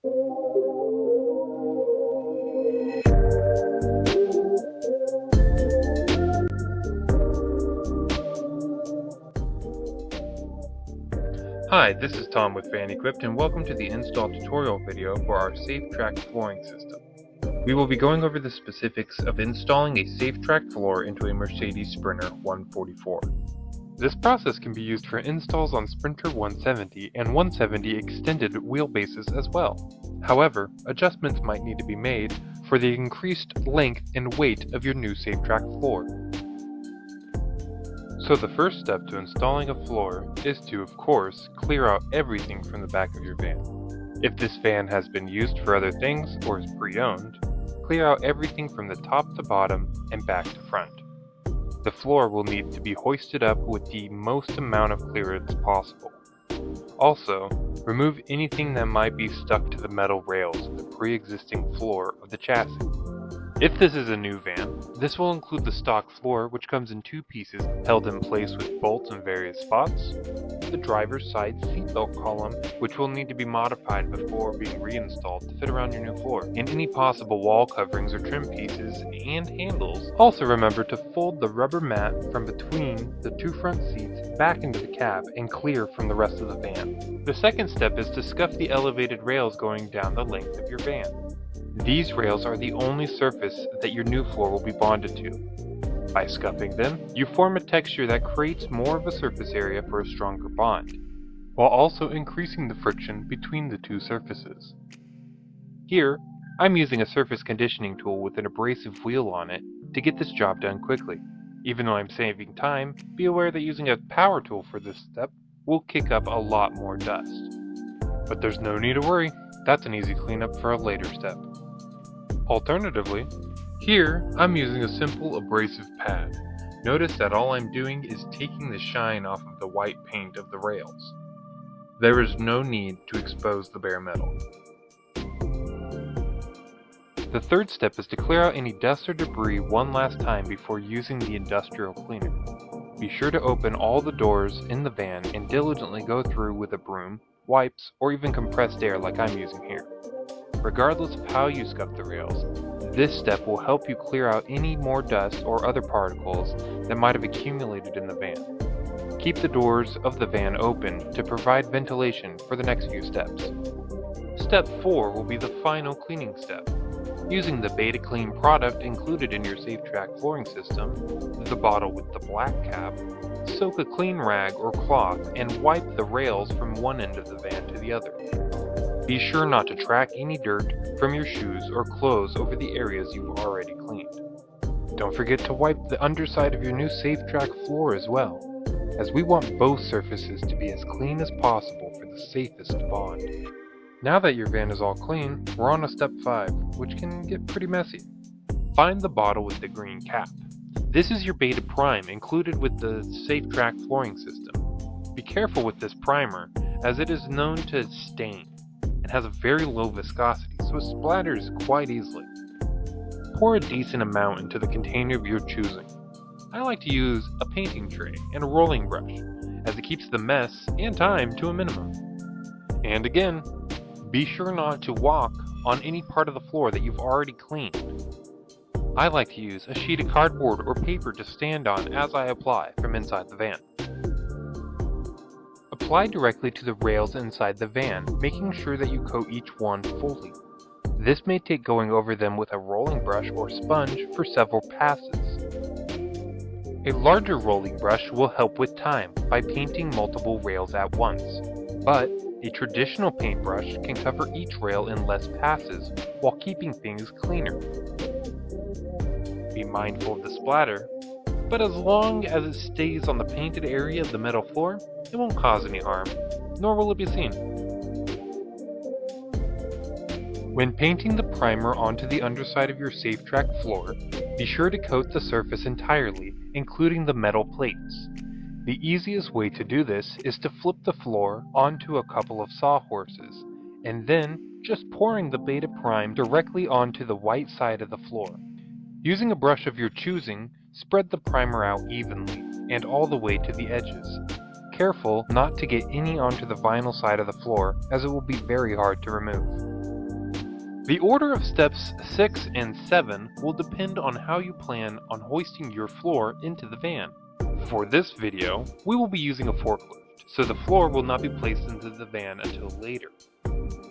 Hi, this is Tom with Fan Equipped, and welcome to the install tutorial video for our SafeTrack flooring system. We will be going over the specifics of installing a SafeTrack floor into a Mercedes Sprinter 144. This process can be used for installs on Sprinter 170 and 170 extended wheelbases as well. However, adjustments might need to be made for the increased length and weight of your new SafeTrack floor. So the first step to installing a floor is to, of course, clear out everything from the back of your van. If this van has been used for other things or is pre-owned, clear out everything from the top to bottom and back to front. The floor will need to be hoisted up with the most amount of clearance possible. Also, remove anything that might be stuck to the metal rails of the pre-existing floor of the chassis. If this is a new van, this will include the stock floor, which comes in two pieces held in place with bolts in various spots, the driver's side seatbelt column, which will need to be modified before being reinstalled to fit around your new floor, and any possible wall coverings or trim pieces and handles. Also remember to fold the rubber mat from between the two front seats back into the cab and clear from the rest of the van. The second step is to scuff the elevated rails going down the length of your van. These rails are the only surface that your new floor will be bonded to. By scuffing them, you form a texture that creates more of a surface area for a stronger bond, while also increasing the friction between the two surfaces. Here, I'm using a surface conditioning tool with an abrasive wheel on it to get this job done quickly. Even though I'm saving time, be aware that using a power tool for this step will kick up a lot more dust. But there's no need to worry, that's an easy cleanup for a later step. Alternatively, here I'm using a simple abrasive pad. Notice that all I'm doing is taking the shine off of the white paint of the rails. There is no need to expose the bare metal. The third step is to clear out any dust or debris one last time before using the industrial cleaner. Be sure to open all the doors in the van and diligently go through with a broom, wipes, or even compressed air like I'm using here. Regardless of how you scuff the rails, this step will help you clear out any more dust or other particles that might have accumulated in the van. Keep the doors of the van open to provide ventilation for the next few steps. Step 4 will be the final cleaning step. Using the Beta Clean product included in your SafeTrack flooring system, the bottle with the black cap, soak a clean rag or cloth and wipe the rails from one end of the van to the other. Be sure not to track any dirt from your shoes or clothes over the areas you've already cleaned. Don't forget to wipe the underside of your new SafeTrack floor as well, as we want both surfaces to be as clean as possible for the safest bond. Now that your van is all clean, we're on to step 5, which can get pretty messy. Find the bottle with the green cap. This is your Beta Prime included with the SafeTrack flooring system. Be careful with this primer, as it is known to stain and has a very low viscosity, so it splatters quite easily. Pour a decent amount into the container of your choosing. I like to use a painting tray and a rolling brush, as it keeps the mess and time to a minimum. And again, be sure not to walk on any part of the floor that you've already cleaned. I like to use a sheet of cardboard or paper to stand on as I apply from inside the van. Apply directly to the rails inside the van, making sure that you coat each one fully. This may take going over them with a rolling brush or sponge for several passes. A larger rolling brush will help with time by painting multiple rails at once, but a traditional paintbrush can cover each rail in less passes while keeping things cleaner. Be mindful of the splatter, but as long as it stays on the painted area of the metal floor, it won't cause any harm, nor will it be seen. When painting the primer onto the underside of your SafeTrack floor, be sure to coat the surface entirely, including the metal plates. The easiest way to do this is to flip the floor onto a couple of sawhorses, and then just pouring the Beta Prime directly onto the white side of the floor. Using a brush of your choosing, spread the primer out evenly and all the way to the edges. Careful not to get any onto the vinyl side of the floor, as it will be very hard to remove. The order of steps 6 and 7 will depend on how you plan on hoisting your floor into the van. For this video, we will be using a forklift, so the floor will not be placed into the van until later.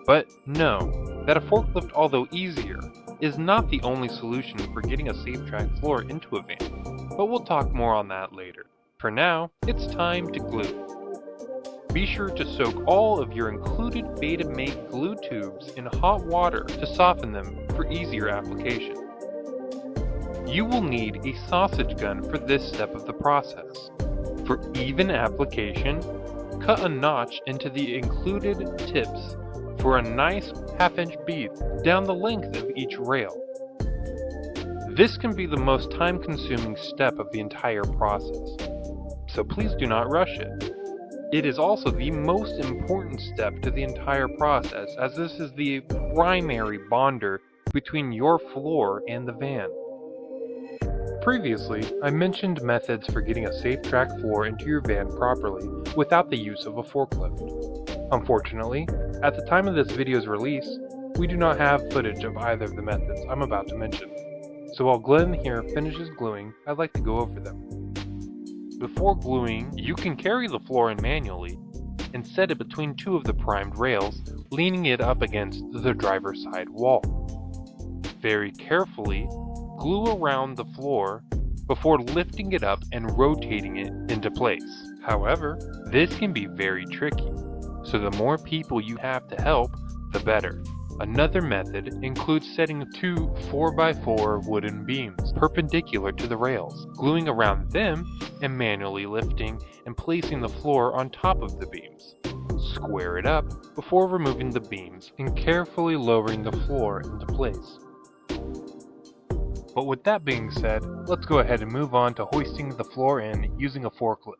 But know that a forklift, although easier, is not the only solution for getting a SafeTrack floor into a van, but we'll talk more on that later. For now, it's time to glue. Be sure to soak all of your included Beta-Mate glue tubes in hot water to soften them for easier application. You will need a sausage gun for this step of the process. For even application, cut a notch into the included tips for a nice half-inch bead down the length of each rail. This can be the most time-consuming step of the entire process, so please do not rush it. It is also the most important step to the entire process, as this is the primary bonder between your floor and the van. Previously, I mentioned methods for getting a SafeTrack floor into your van properly without the use of a forklift. Unfortunately, at the time of this video's release, we do not have footage of either of the methods I'm about to mention. So while Glenn here finishes gluing, I'd like to go over them. Before gluing, you can carry the floor in manually and set it between two of the primed rails, leaning it up against the driver's side wall. Very carefully, glue around the floor before lifting it up and rotating it into place. However, this can be very tricky, so the more people you have to help, the better. Another method includes setting two 4x4 wooden beams perpendicular to the rails, gluing around them and manually lifting and placing the floor on top of the beams. Square it up before removing the beams and carefully lowering the floor into place. But with that being said, let's go ahead and move on to hoisting the floor in using a forklift.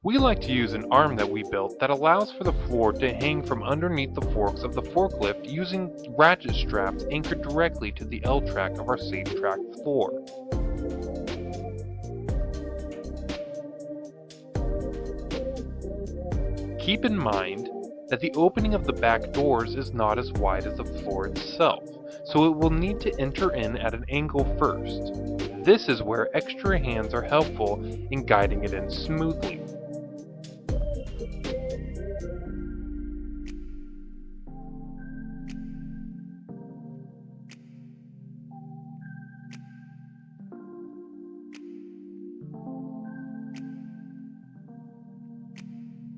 We like to use an arm that we built that allows for the floor to hang from underneath the forks of the forklift using ratchet straps anchored directly to the L-track of our SafeTrack floor. Keep in mind that the opening of the back doors is not as wide as the floor itself, so it will need to enter in at an angle first. This is where extra hands are helpful in guiding it in smoothly.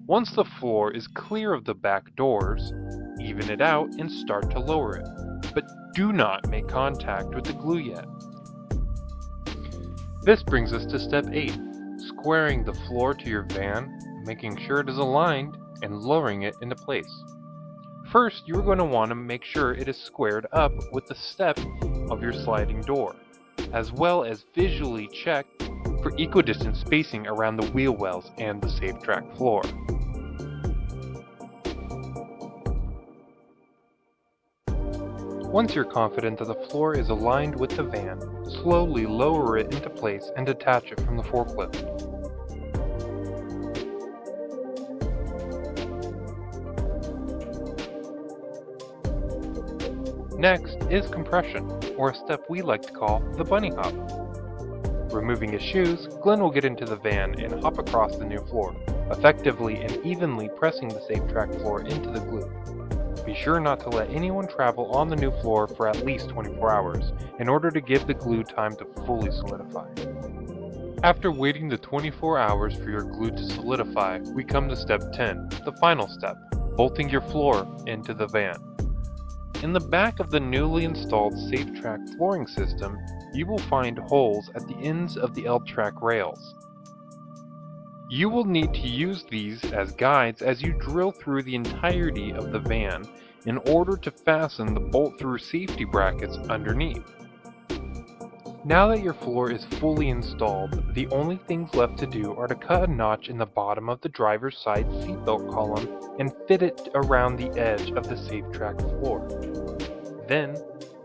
Once the floor is clear of the back doors, even it out and start to lower it, but do not make contact with the glue yet. This brings us to step 8, squaring the floor to your van, making sure it is aligned, and lowering it into place. First, you are going to want to make sure it is squared up with the step of your sliding door, as well as visually check for equidistant spacing around the wheel wells and the SafeTrack floor. Once you're confident that the floor is aligned with the van, slowly lower it into place and detach it from the forklift. Next is compression, or a step we like to call the bunny hop. Removing his shoes, Glenn will get into the van and hop across the new floor, effectively and evenly pressing the SafeTrack floor into the glue. Be sure not to let anyone travel on the new floor for at least 24 hours, in order to give the glue time to fully solidify. After waiting the 24 hours for your glue to solidify, we come to step 10, the final step, bolting your floor into the van. In the back of the newly installed SafeTrack flooring system, you will find holes at the ends of the L-track rails. You will need to use these as guides as you drill through the entirety of the van in order to fasten the bolt-through safety brackets underneath. Now that your floor is fully installed, the only things left to do are to cut a notch in the bottom of the driver's side seatbelt column and fit it around the edge of the SafeTrack floor. Then,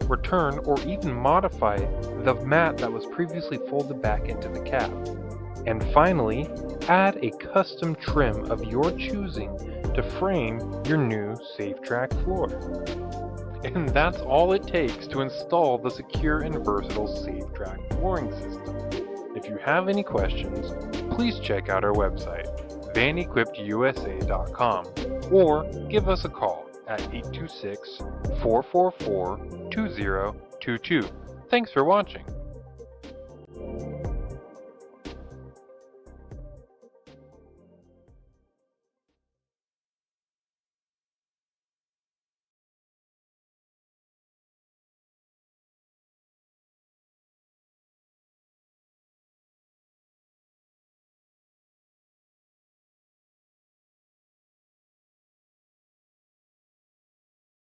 return or even modify the mat that was previously folded back into the cab. And finally, add a custom trim of your choosing to frame your new SafeTrack floor. And that's all it takes to install the secure and versatile SafeTrack flooring system. If you have any questions, please check out our website, vanequipedusa.com, or give us a call at 826-444-2022. Thanks for watching.